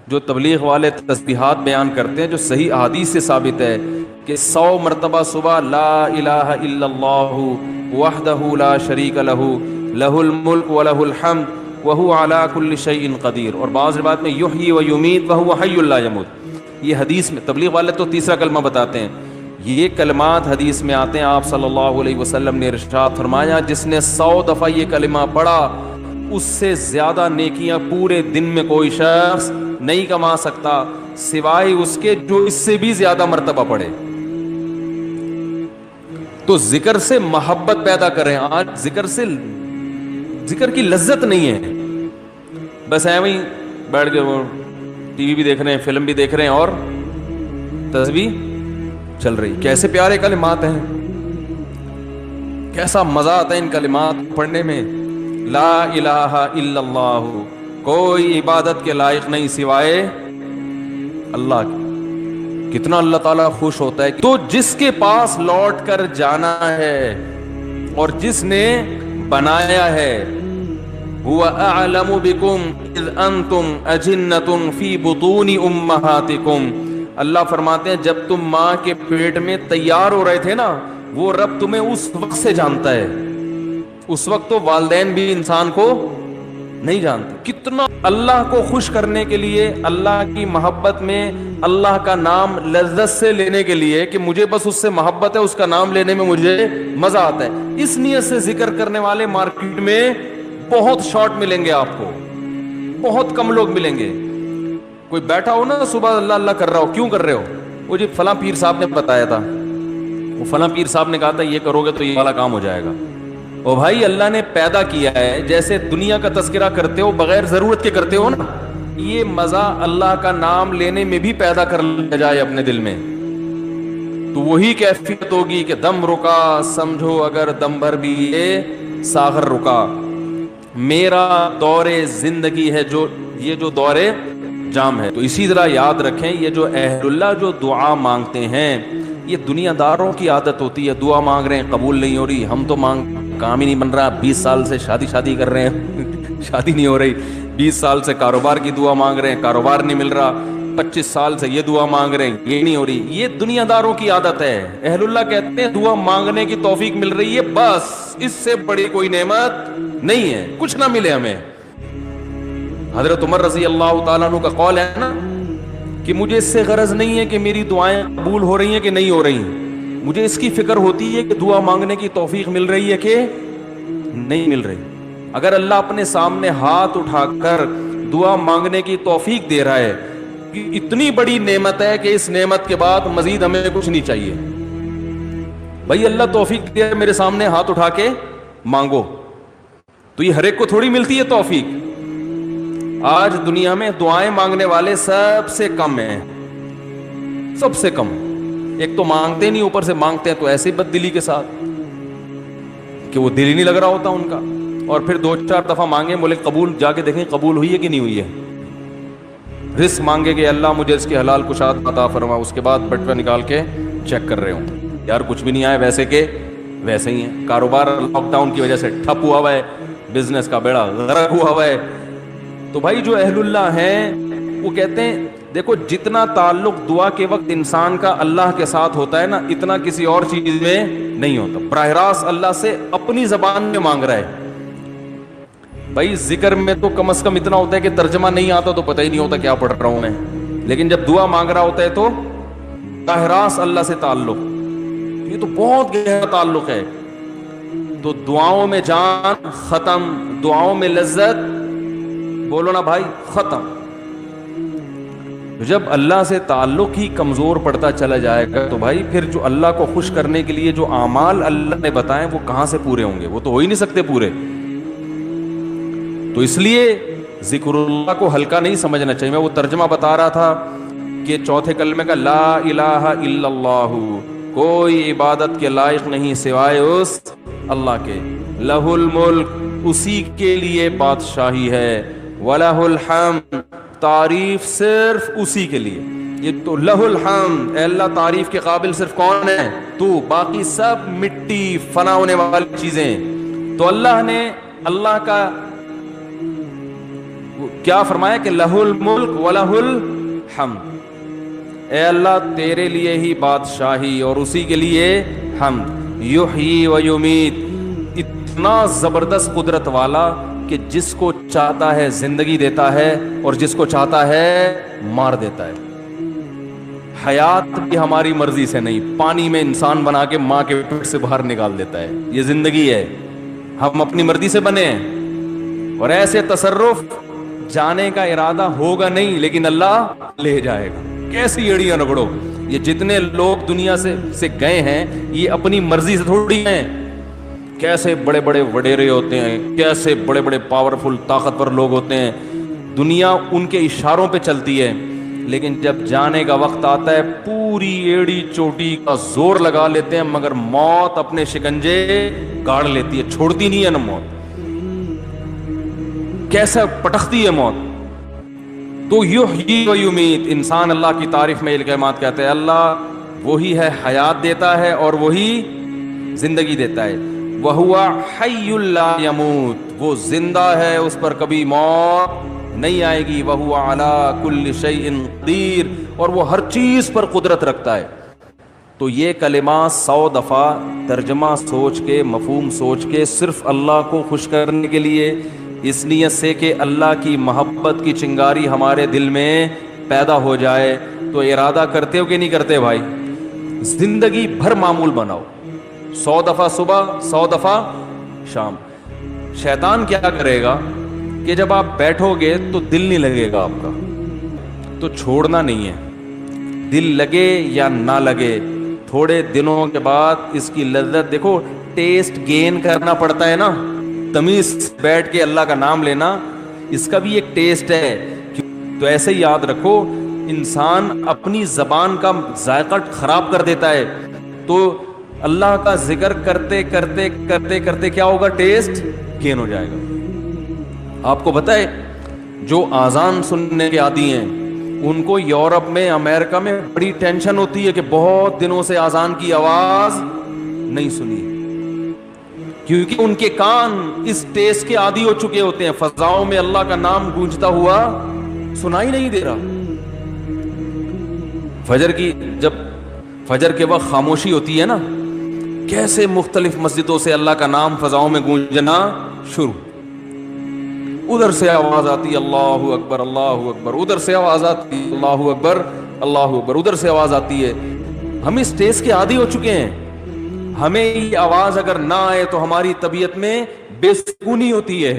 جو تبلیغ والے تسبیحات بیان کرتے ہیں جو صحیح احادیث سے ثابت ہے کہ 100 مرتبہ صبح لا الہ الا اللہ وحدہ لا شریک لہ لہ الملک ولہ الحمد وہو علی کل شیء قدیر، اور بعض روایت میں یحیی و یمیت وہو حی لا یموت۔ یہ حدیث میں تبلیغ والے تو تیسرا کلمہ بتاتے ہیں، یہ کلمات حدیث میں آتے ہیں۔ آپ صلی اللہ علیہ وسلم نے ارشاد فرمایا جس نے 100 دفعہ یہ کلمہ پڑھا اس سے زیادہ نیکیاں پورے دن میں کوئی شخص نہیں کما سکتا سوائے اس کے جو اس سے بھی زیادہ مرتبہ پڑھے۔ تو ذکر سے محبت پیدا کریں۔ آج ذکر کی لذت نہیں ہے، بس ایویں ہی بیٹھ کے وہ ٹی وی بھی دیکھ رہے ہیں، فلم بھی دیکھ رہے ہیں اور تسبیح چل رہی۔ کیسے پیارے کلمات ہیں، کیسا مزہ آتا ہے ان کلمات پڑھنے میں۔ لا الہ الا اللہ، کوئی عبادت کے لائق نہیں سوائے اللہ کی۔ کتنا اللہ تعالیٰ خوش ہوتا ہے۔ تو جس کے پاس لوٹ کر جانا ہے اور جس نے بنایا ہے، هو اعلم بكم اذ انتم اجنۃ فی بطون امہاتکم، اللہ فرماتے ہیں جب تم ماں کے پیٹ میں تیار ہو رہے تھے نا، وہ رب تمہیں اس وقت سے جانتا ہے۔ اس وقت تو والدین بھی انسان کو نہیں جانتے۔ کتنا اللہ کو خوش کرنے کے لیے، اللہ کی محبت میں اللہ کا نام لذت سے لینے کے لیے کہ مجھے بس اس سے محبت ہے، اس کا نام لینے میں مجھے مزہ آتا ہے، اس نیت سے ذکر کرنے والے مارکیٹ میں بہت شارٹ ملیں گے آپ کو، بہت کم لوگ ملیں گے۔ کوئی بیٹھا ہو نا صبح اللہ اللہ کر رہا ہو، کیوں کر رہے ہو؟ وہ جی فلاں پیر صاحب نے بتایا تھا، وہ فلاں پیر صاحب نے کہا تھا یہ کرو گے تو یہ والا کام ہو جائے گا۔ او بھائی اللہ نے پیدا کیا ہے، جیسے دنیا کا تذکرہ کرتے ہو بغیر ضرورت کے کرتے ہو نا، یہ مزہ اللہ کا نام لینے میں بھی پیدا کر لیا جائے اپنے دل میں، تو وہی کیفیت ہوگی کہ دم رکا سمجھو اگر دم بھر بھی یہ ساغر رکا۔ میرا دور زندگی ہے یہ جو دور جام ہے۔ تو اسی طرح یاد رکھیں یہ جو اہل اللہ جو دعا مانگتے ہیں، یہ دنیا داروں کی عادت ہوتی ہے، دعا مانگ رہے ہیں قبول نہیں ہو رہی، ہم تو کام ہی نہیں بن رہا، 20 سال سے شادی کر رہے ہیں شادی نہیں ہو رہی، 20 سال سے کاروبار کی دعا مانگ رہے ہیں، کاروبار نہیں مل رہا، 25 سال سے یہ دعا مانگ رہے ہیں، یہ نہیں ہو رہی۔ یہ دنیا داروں کی عادت ہے۔ اہل اللہ کہتے ہیں دعا مانگنے کی توفیق مل رہی ہے، بس اس سے بڑی کوئی نعمت نہیں ہے، کچھ نہ ملے ہمیں۔ حضرت عمر رضی اللہ تعالیٰ عنہ کا قول ہے نا کہ مجھے اس سے غرض نہیں ہے کہ میری دعائیں قبول ہو رہی ہیں کہ نہیں ہو رہی، مجھے اس کی فکر ہوتی ہے کہ دعا مانگنے کی توفیق مل رہی ہے کہ نہیں مل رہی۔ اگر اللہ اپنے سامنے ہاتھ اٹھا کر دعا مانگنے کی توفیق دے رہا ہے، اتنی بڑی نعمت ہے کہ اس نعمت کے بعد مزید ہمیں کچھ نہیں چاہیے۔ بھائی اللہ توفیق دے میرے سامنے ہاتھ اٹھا کے مانگو، تو یہ ہر ایک کو تھوڑی ملتی ہے توفیق۔ آج دنیا میں دعائیں مانگنے والے سب سے کم ہیں، سب سے کم۔ ایک تو مانگتے نہیں، اوپر سے مانگتے ہیں تو ایسے بد دلی کے ساتھ کہ وہ دل ہی نہیں لگ رہا ہوتا ان کا، اور پھر 2-4 دفعہ مانگے بولے قبول، جا کے دیکھیں قبول ہوئی ہے کہ نہیں ہوئی ہے۔ رزق مانگے کہ اللہ مجھے اس کے حلال کشاد عطا فرما، اس کے بعد بٹوا نکال کے چیک کر رہے ہوں یار کچھ بھی نہیں آیا، ویسے کہ ویسے ہی ہیں۔ کاروبار لاک ڈاؤن کی وجہ سے ٹھپ ہوا ہے، بزنس کا بیڑا غرق ہوا ہوا ہے۔ تو بھائی جو اہل اللہ ہیں وہ کہتے ہیں دیکھو جتنا تعلق دعا کے وقت انسان کا اللہ کے ساتھ ہوتا ہے نا، اتنا کسی اور چیز میں نہیں ہوتا۔ براہ راست اللہ سے اپنی زبان میں مانگ رہا ہے۔ بھائی ذکر میں تو کم از کم اتنا ہوتا ہے کہ ترجمہ نہیں آتا تو پتہ ہی نہیں ہوتا کیا پڑھ رہا ہوں میں، لیکن جب دعا مانگ رہا ہوتا ہے تو براہ راست اللہ سے تعلق، یہ تو بہت گہرا تعلق ہے۔ تو دعاؤں میں جان ختم، دعاؤں میں لذت، بولو نا بھائی، ختم۔ جب اللہ سے تعلق ہی کمزور پڑتا چلا جائے گا تو بھائی پھر جو اللہ کو خوش کرنے کے لیے جو اعمال اللہ نے بتائے وہ کہاں سے پورے ہوں گے؟ وہ تو ہو ہی نہیں سکتے پورے۔ تو اس لیے ذکر اللہ کو ہلکا نہیں سمجھنا چاہیے۔ میں وہ ترجمہ بتا رہا تھا کہ چوتھے کلمے کا لا الہ الا اللہ، کوئی عبادت کے لائق نہیں سوائے اس اللہ کے، لہ الملک، اسی کے لیے بادشاہی ہے، وَلَهُ الْحَمْدُ، تعریف صرف اسی کے لیے۔ یہ تو لہ الحمد، اے اللہ تعریف کے قابل صرف کون ہے؟ تو، باقی سب مٹی فنا ہونے والی چیزیں۔ تو اللہ نے اللہ کا کیا فرمایا کہ لہل ملک ولہ الحمد، اے اللہ تیرے لیے ہی بادشاہی اور اسی کے لیے حمد، یحیی و یمیت، اتنا زبردست قدرت والا کہ جس کو چاہتا ہے زندگی دیتا ہے اور جس کو چاہتا ہے مار دیتا ہے۔ حیات بھی ہماری مرضی سے نہیں، پانی میں انسان بنا کے ماں کے پیٹ سے باہر نکال دیتا ہے، یہ زندگی ہے، ہم اپنی مرضی سے بنے ہیں۔ اور ایسے تصرف جانے کا ارادہ ہوگا نہیں لیکن اللہ لے جائے گا، کیسی ایڑیاں رگڑو۔ یہ جتنے لوگ دنیا سے گئے ہیں یہ اپنی مرضی سے تھوڑی ہیں، کیسے بڑے بڑے وڈیرے ہوتے ہیں، کیسے بڑے بڑے پاورفل طاقتور لوگ ہوتے ہیں، دنیا ان کے اشاروں پہ چلتی ہے، لیکن جب جانے کا وقت آتا ہے پوری ایڑی چوٹی کا زور لگا لیتے ہیں، مگر موت اپنے شکنجے گاڑ لیتی ہے، چھوڑتی نہیں ہے نا موت، کیسا پٹختی ہے موت۔ تو یحیی و یمیت، انسان اللہ کی تعریف میں یہ کلمات کہتے ہیں، اللہ وہی ہے حیات دیتا ہے اور وہی زندگی دیتا ہے، وَهُوَ حَيٌّ لَا يَمُوتُ، وہ زندہ ہے اس پر کبھی موت نہیں آئے گی، وَهُوَ عَلَى كُلِّ شَيْءٍ قَدِيرٌ، اور وہ ہر چیز پر قدرت رکھتا ہے۔ تو یہ کلمات 100 دفعہ ترجمہ سوچ کے، مفہوم سوچ کے، صرف اللہ کو خوش کرنے کے لیے، اس نیت سے کہ اللہ کی محبت کی چنگاری ہمارے دل میں پیدا ہو جائے، تو ارادہ کرتے ہو کہ نہیں کرتے بھائی؟ زندگی بھر معمول بناؤ، 100 دفعہ صبح، 100 دفعہ شام۔ شیطان کیا کرے گا کہ جب آپ بیٹھو گے تو دل نہیں لگے گا آپ کا، تو چھوڑنا نہیں ہے، دل لگے یا نہ لگے، تھوڑے دنوں کے بعد اس کی لذت دیکھو، ٹیسٹ گین کرنا پڑتا ہے نا، تمیز بیٹھ کے اللہ کا نام لینا، اس کا بھی ایک ٹیسٹ ہے۔ تو ایسے ہی یاد رکھو، انسان اپنی زبان کا ذائقہ خراب کر دیتا ہے، تو اللہ کا ذکر کرتے کرتے کرتے کرتے کیا ہوگا؟ ٹیسٹ گین ہو جائے گا۔ آپ کو پتہ ہے جو آذان سننے کے عادی ہیں ان کو یورپ میں، امریکہ میں بڑی ٹینشن ہوتی ہے کہ بہت دنوں سے آذان کی آواز نہیں سنی، کیونکہ ان کے کان اس ٹیسٹ کے عادی ہو چکے ہوتے ہیں، فضاؤں میں اللہ کا نام گونجتا ہوا سنائی نہیں دے رہا۔ جب فجر کے وقت خاموشی ہوتی ہے نا، کیسے مختلف مسجدوں سے اللہ کا نام فضاؤں میں گونجنا شروع، ادھر سے آواز آتی اللہ اکبر اللہ اکبر، ادھر سے آواز آتی اللہ اکبر اللہ اکبر، ادھر سے آواز آتی ہے۔ ہم اس ٹیسٹ کے عادی ہو چکے ہیں، ہمیں یہ آواز اگر نہ آئے تو ہماری طبیعت میں بے سکونی ہوتی ہے۔